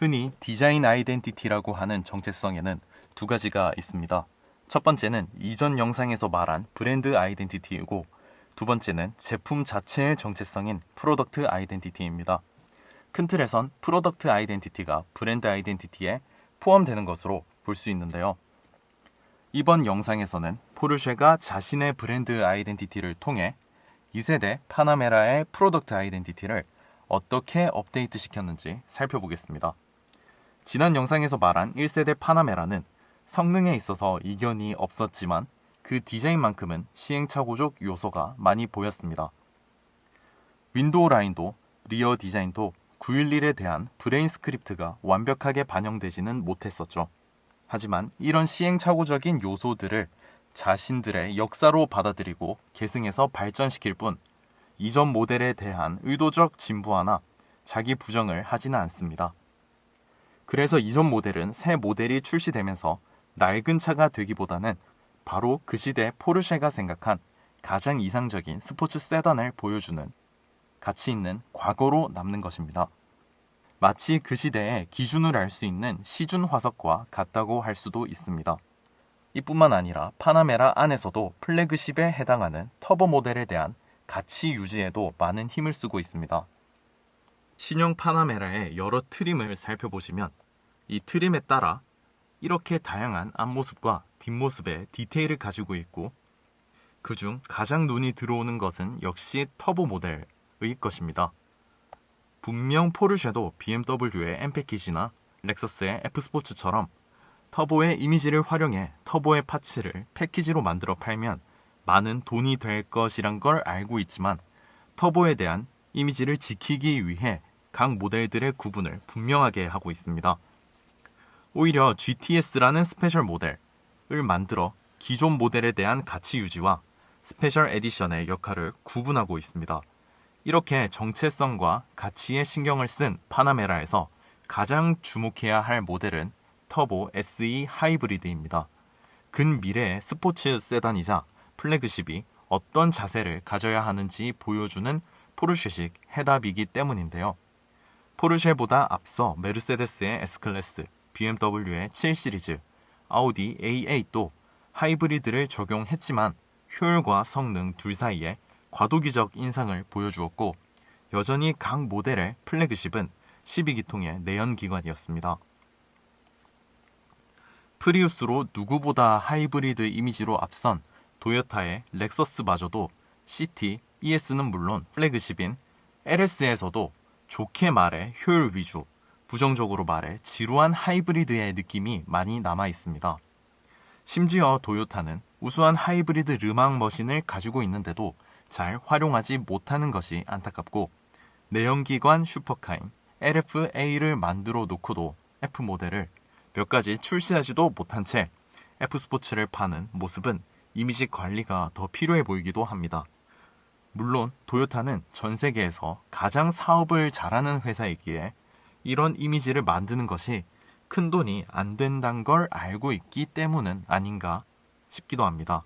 흔히 디자인 아이덴티티라고 하는 정체성에는 두 가지가 있습니다. 첫 번째는 이전 영상에서 말한 브랜드 아이덴티티이고, 두 번째는 제품 자체의 정체성인 프로덕트 아이덴티티입니다. 큰 틀에선 프로덕트 아이덴티티가 브랜드 아이덴티티에 포함되는 것으로 볼 수 있는데요. 이번 영상에서는 포르쉐가 자신의 브랜드 아이덴티티를 통해 2세대 파나메라의 프로덕트 아이덴티티를 어떻게 업데이트 시켰는지 살펴보겠습니다. 지난 영상에서 말한 1세대 파나메라는 성능에 있어서 이견이 없었지만 그 디자인만큼은 시행착오적 요소가 많이 보였습니다. 윈도우 라인도 리어 디자인도 911에 대한 브레인 스크립트가 완벽하게 반영되지는 못했었죠. 하지만 이런 시행착오적인 요소들을 자신들의 역사로 받아들이고 계승해서 발전시킬 뿐 이전 모델에 대한 의도적 진부화나 자기 부정을 하지는 않습니다. 그래서 이전 모델은 새 모델이 출시되면서 낡은 차가 되기보다는 바로 그 시대 포르쉐가 생각한 가장 이상적인 스포츠 세단을 보여주는 가치 있는 과거로 남는 것입니다. 마치 그 시대의 기준을 알 수 있는 시준 화석과 같다고 할 수도 있습니다. 이뿐만 아니라 파나메라 안에서도 플래그십에 해당하는 터보 모델에 대한 가치 유지에도 많은 힘을 쓰고 있습니다. 신형 파나메라의 여러 트림을 살펴보시면 이 트림에 따라 이렇게 다양한 앞모습과 뒷모습의 디테일을 가지고 있고, 그중 가장 눈이 들어오는 것은 역시 터보 모델의 것입니다. 분명 포르쉐도 BMW의 M 패키지나 렉서스의 F 스포츠처럼 터보의 이미지를 활용해 터보의 파츠를 패키지로 만들어 팔면 많은 돈이 될 것이란 걸 알고 있지만, 터보에 대한 이미지를 지키기 위해 각 모델들의 구분을 분명하게 하고 있습니다. 오히려 GTS라는 스페셜 모델을 만들어 기존 모델에 대한 가치 유지와 스페셜 에디션의 역할을 구분하고 있습니다. 이렇게 정체성과 가치에 신경을 쓴 파나메라에서 가장 주목해야 할 모델은 터보 SE 하이브리드입니다. 근미래의 스포츠 세단이자 플래그십이 어떤 자세를 가져야 하는지 보여주는 포르쉐식 해답이기 때문인데요. 포르쉐보다 앞서 메르세데스의 S클래스, BMW의 7시리즈, 아우디 A8도 하이브리드를 적용했지만 효율과 성능 둘 사이에 과도기적 인상을 보여주었고, 여전히 각 모델의 플래그십은 12기통의 내연기관이었습니다. 프리우스로 누구보다 하이브리드 이미지로 앞선 도요타의 렉서스마저도 CT, ES는 물론 플래그십인 LS에서도 좋게 말해 효율 위주, 부정적으로 말해 지루한 하이브리드의 느낌이 많이 남아 있습니다. 심지어 도요타는 우수한 하이브리드 르망 머신을 가지고 있는데도 잘 활용하지 못하는 것이 안타깝고, 내연기관 슈퍼카인 LFA를 만들어 놓고도 F 모델을 몇 가지 출시하지도 못한 채 F 스포츠를 파는 모습은 이미지 관리가 더 필요해 보이기도 합니다. 물론 도요타는 전 세계에서 가장 사업을 잘하는 회사이기에 이런 이미지를 만드는 것이 큰돈이 안 된다는 걸 알고 있기 때문은 아닌가 싶기도 합니다.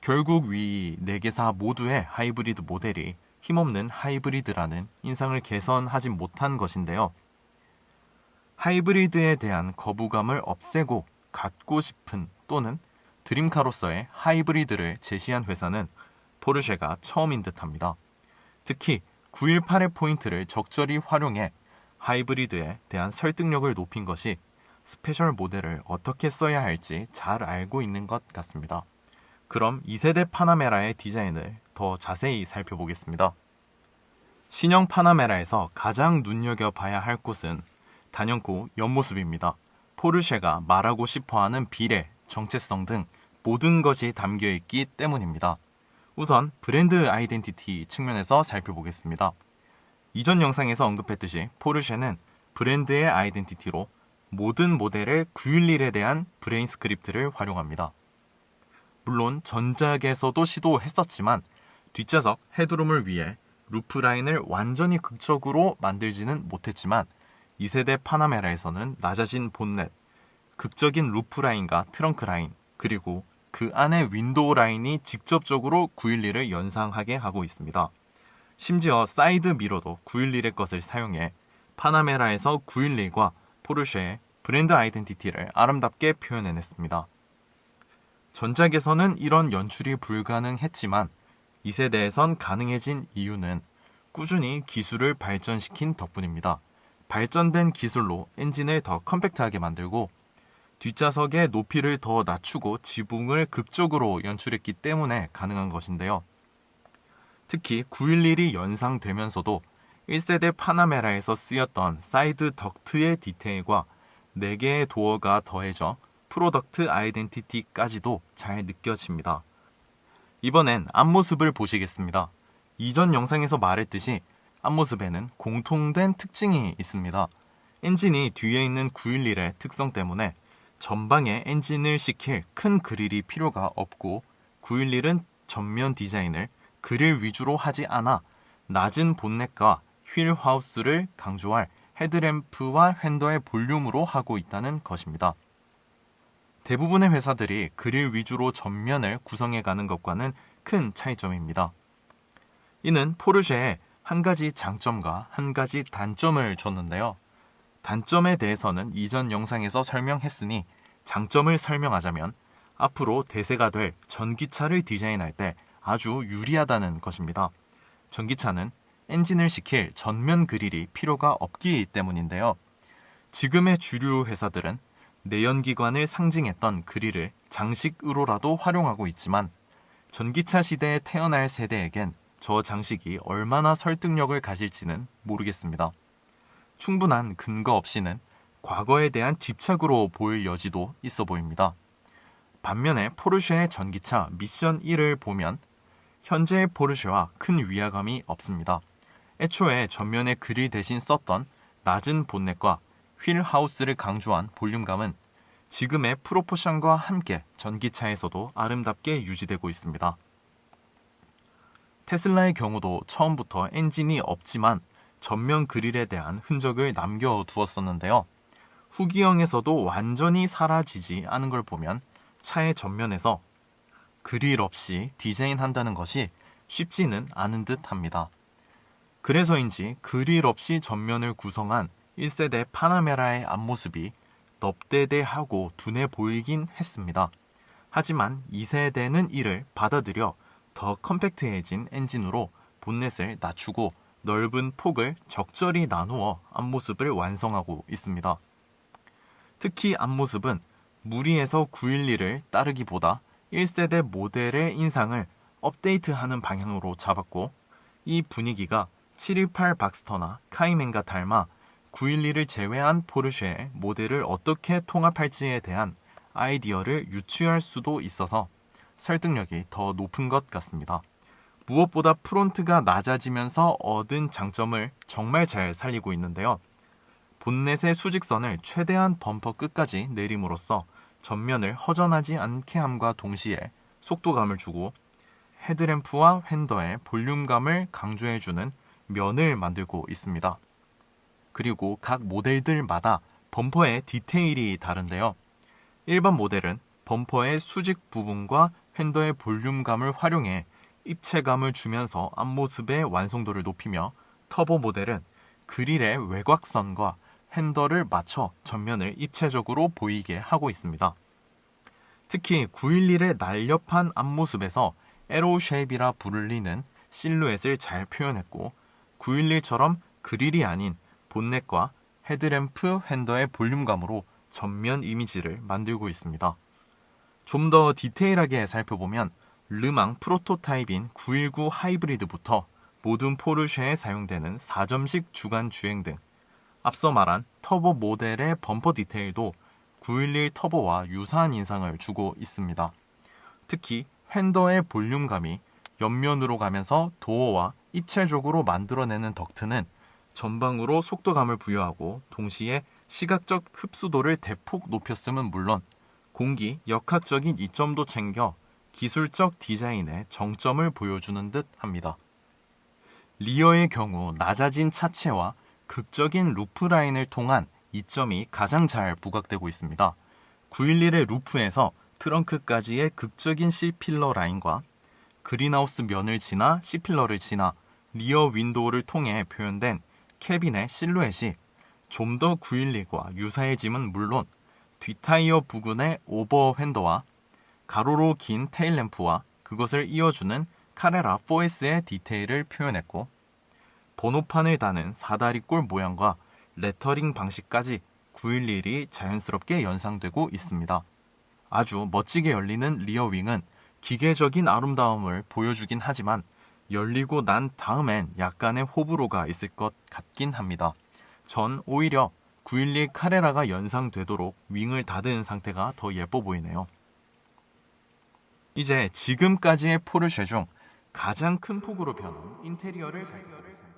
결국 위 4개사 모두의 하이브리드 모델이 힘없는 하이브리드라는 인상을 개선하지 못한 것인데요. 하이브리드에 대한 거부감을 없애고 갖고 싶은 또는 드림카로서의 하이브리드를 제시한 회사는 포르쉐가 처음인 듯합니다. 특히 918의 포인트를 적절히 활용해 하이브리드에 대한 설득력을 높인 것이 스페셜 모델을 어떻게 써야 할지 잘 알고 있는 것 같습니다. 그럼 2세대 파나메라의 디자인을 더 자세히 살펴보겠습니다. 신형 파나메라에서 가장 눈여겨봐야 할 곳은 단연코 옆모습입니다. 포르쉐가 말하고 싶어하는 비례, 정체성 등 모든 것이 담겨있기 때문입니다. 우선 브랜드 아이덴티티 측면에서 살펴보겠습니다. 이전 영상에서 언급했듯이 포르쉐는 브랜드의 아이덴티티로 모든 모델의 911에 대한 브레인 스크립트를 활용합니다. 물론 전작에서도 시도했었지만 뒷좌석 헤드룸을 위해 루프라인을 완전히 극적으로 만들지는 못했지만 2세대 파나메라에서는 낮아진 본넷, 극적인 루프라인과 트렁크라인, 그리고 그 안에 윈도우 라인이 직접적으로 911을 연상하게 하고 있습니다. 심지어 사이드 미러도 911의 것을 사용해 파나메라에서 911과 포르쉐의 브랜드 아이덴티티를 아름답게 표현해냈습니다. 전작에서는 이런 연출이 불가능했지만 2세대에선 가능해진 이유는 꾸준히 기술을 발전시킨 덕분입니다. 발전된 기술로 엔진을 더 컴팩트하게 만들고 뒷좌석의 높이를 더 낮추고 지붕을 극적으로 연출했기 때문에 가능한 것인데요. 특히 911이 연상되면서도 1세대 파나메라에서 쓰였던 사이드 덕트의 디테일과 4개의 도어가 더해져 프로덕트 아이덴티티까지도 잘 느껴집니다. 이번엔 앞모습을 보시겠습니다. 이전 영상에서 말했듯이 앞모습에는 공통된 특징이 있습니다. 엔진이 뒤에 있는 911의 특성 때문에 전방에 엔진을 식힐 큰 그릴이 필요가 없고 911은 전면 디자인을 그릴 위주로 하지 않아 낮은 본넷과 휠 하우스를 강조할 헤드램프와 휀더의 볼륨으로 하고 있다는 것입니다. 대부분의 회사들이 그릴 위주로 전면을 구성해가는 것과는 큰 차이점입니다. 이는 포르쉐에 한 가지 장점과 한 가지 단점을 줬는데요. 단점에 대해서는 이전 영상에서 설명했으니 장점을 설명하자면 앞으로 대세가 될 전기차를 디자인할 때 아주 유리하다는 것입니다. 전기차는 엔진을 식힐 전면 그릴이 필요가 없기 때문인데요. 지금의 주류 회사들은 내연기관을 상징했던 그릴을 장식으로라도 활용하고 있지만 전기차 시대에 태어날 세대에겐 저 장식이 얼마나 설득력을 가질지는 모르겠습니다. 충분한 근거 없이는 과거에 대한 집착으로 보일 여지도 있어 보입니다. 반면에 포르쉐의 전기차 미션 1을 보면 현재의 포르쉐와 큰 위화감이 없습니다. 애초에 전면에 그릴 대신 썼던 낮은 본넷과 휠 하우스를 강조한 볼륨감은 지금의 프로포션과 함께 전기차에서도 아름답게 유지되고 있습니다. 테슬라의 경우도 처음부터 엔진이 없지만 전면 그릴에 대한 흔적을 남겨두었었는데요. 후기형에서도 완전히 사라지지 않은 걸 보면 차의 전면에서 그릴 없이 디자인한다는 것이 쉽지는 않은 듯 합니다. 그래서인지 그릴 없이 전면을 구성한 1세대 파나메라의 앞모습이 넙대대하고 둔해 보이긴 했습니다. 하지만 2세대는 이를 받아들여 더 컴팩트해진 엔진으로 본넷을 낮추고 넓은 폭을 적절히 나누어 앞모습을 완성하고 있습니다. 특히 앞모습은 무리해서 911을 따르기보다 1세대 모델의 인상을 업데이트하는 방향으로 잡았고 이 분위기가 718 박스터나 카이맨과 닮아 911을 제외한 포르쉐의 모델을 어떻게 통합할지에 대한 아이디어를 유추할 수도 있어서 설득력이 더 높은 것 같습니다. 무엇보다 프론트가 낮아지면서 얻은 장점을 정말 잘 살리고 있는데요. 본넷의 수직선을 최대한 범퍼 끝까지 내림으로써 전면을 허전하지 않게 함과 동시에 속도감을 주고 헤드램프와 휀더의 볼륨감을 강조해주는 면을 만들고 있습니다. 그리고 각 모델들마다 범퍼의 디테일이 다른데요. 일반 모델은 범퍼의 수직 부분과 휀더의 볼륨감을 활용해 입체감을 주면서 앞모습의 완성도를 높이며 터보 모델은 그릴의 외곽선과 핸들을 맞춰 전면을 입체적으로 보이게 하고 있습니다. 특히 911의 날렵한 앞모습에서 에로우 쉐입이라 불리는 실루엣을 잘 표현했고 911처럼 그릴이 아닌 본넷과 헤드램프 휀더의 볼륨감으로 전면 이미지를 만들고 있습니다. 좀 더 디테일하게 살펴보면 르망 프로토타입인 919 하이브리드부터 모든 포르쉐에 사용되는 4점식 주간 주행 등 앞서 말한 터보 모델의 범퍼 디테일도 911 터보와 유사한 인상을 주고 있습니다. 특히 휀더의 볼륨감이 옆면으로 가면서 도어와 입체적으로 만들어내는 덕트는 전방으로 속도감을 부여하고 동시에 시각적 흡수도를 대폭 높였음은 물론 공기, 역학적인 이점도 챙겨 기술적 디자인의 정점을 보여주는 듯 합니다. 리어의 경우 낮아진 차체와 극적인 루프 라인을 통한 이점이 가장 잘 부각되고 있습니다. 911의 루프에서 트렁크까지의 극적인 C필러 라인과 그린하우스 면을 지나 C필러를 지나 리어 윈도우를 통해 표현된 캐빈의 실루엣이 좀 더 911과 유사해짐은 물론 뒷타이어 부근의 오버 휀더와 가로로 긴 테일램프와 그것을 이어주는 카레라 4S의 디테일을 표현했고, 번호판을 다는 사다리꼴 모양과 레터링 방식까지 911이 자연스럽게 연상되고 있습니다. 아주 멋지게 열리는 리어윙은 기계적인 아름다움을 보여주긴 하지만 열리고 난 다음엔 약간의 호불호가 있을 것 같긴 합니다. 전 오히려 911 카레라가 연상되도록 윙을 닫은 상태가 더 예뻐 보이네요. 이제 지금까지의 포르쉐 중 가장 큰 폭으로 변한 인테리어를 살펴보겠습니다.